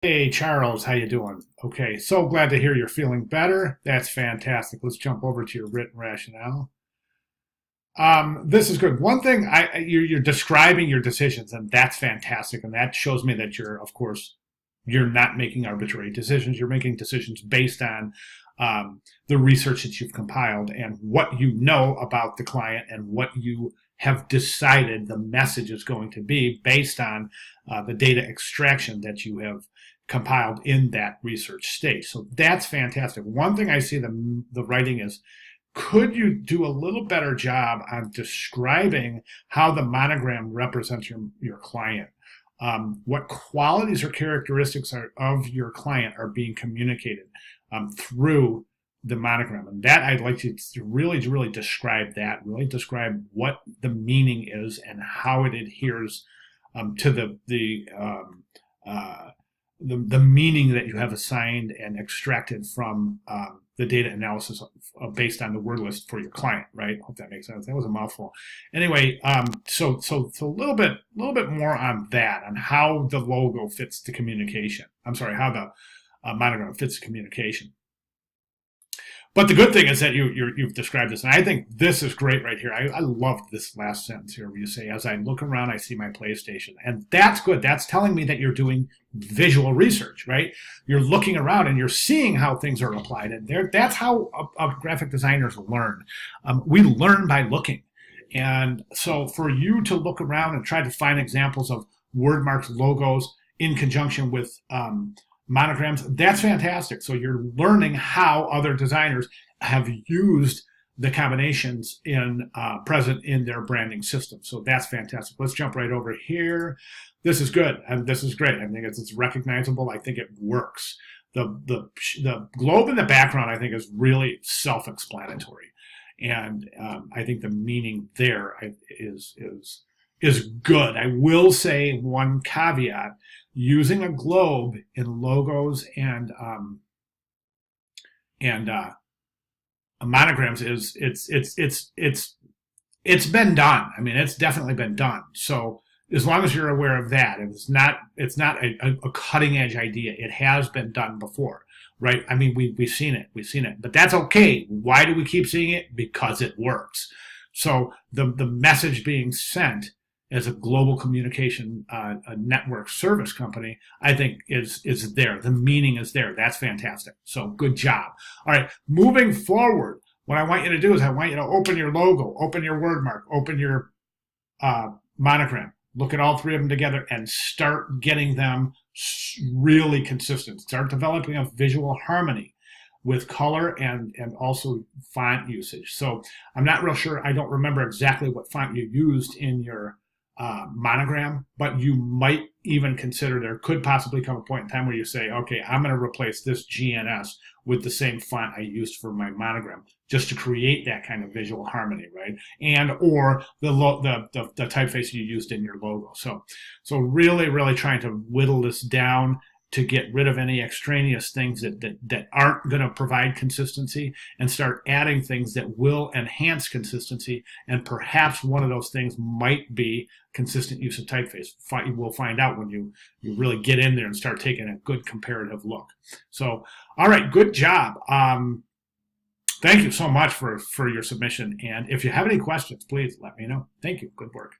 Hey Charles, how you doing? Okay, so glad to hear you're feeling better. That's fantastic. Let's jump over to your written rationale. This is good. One thing you're describing your decisions, and that's fantastic, and that shows me that you're, of course, you're not making arbitrary decisions. You're making decisions based on the research that you've compiled and what you know about the client and what you have decided the message is going to be based on the data extraction that you have compiled in that research stage. So that's fantastic. One thing I see the writing is, could you do a little better job on describing how the monogram represents your client? What qualities or characteristics of your client are being communicated through the monogram? And that I'd like you to really describe that, really describe what the meaning is and how it adheres to the meaning that you have assigned and extracted from the data analysis based on the word list for your client, right? Hope that makes sense. That was a mouthful. Anyway, so a little bit more on that, on how the logo fits the communication. I'm sorry, how the monogram fits the communication. But the good thing is that you've described this, and I think this is great right here. I loved this last sentence here where you say, "As I look around, I see my PlayStation," and that's good. That's telling me that you're doing visual research, right? You're looking around and you're seeing how things are applied, and that's how graphic designers learn. We learn by looking, and so for you to look around and try to find examples of word marks, logos in conjunction with monograms, that's fantastic. So you're learning how other designers have used the combinations in present in their branding system. So that's fantastic. Let's jump right over here. This is good, and this is great. I think it's recognizable. I think it works. The globe in the background, I think, is really self-explanatory, and I think the meaning there is good. I will say one caveat: using a globe in logos and monograms is it's been done. I mean, it's definitely been done. So as long as you're aware of that, it's not a cutting edge idea. It has been done before, right? I mean, we've seen it, but that's okay. Why do we keep seeing it? Because it works. So the message being sent as a global communication a network service company, I think is there. The meaning is there. That's fantastic. So good job. All right, moving forward, what I want you to do is I want you to open your logo, open your word mark, open your monogram, look at all three of them together and start getting them really consistent. Start developing a visual harmony with color and also font usage. So I'm not real sure. I don't remember exactly what font you used in your monogram, but you might even consider, there could possibly come a point in time where you say, okay, I'm going to replace this GNS with the same font I used for my monogram, just to create that kind of visual harmony, right? And or the typeface you used in your logo. So really trying to whittle this down to get rid of any extraneous things that aren't going to provide consistency and start adding things that will enhance consistency. And perhaps one of those things might be consistent use of typeface. We'll find out when you really get in there and start taking a good comparative look. So, all right, good job. Thank you so much for your submission. And if you have any questions, please let me know. Thank you. Good work.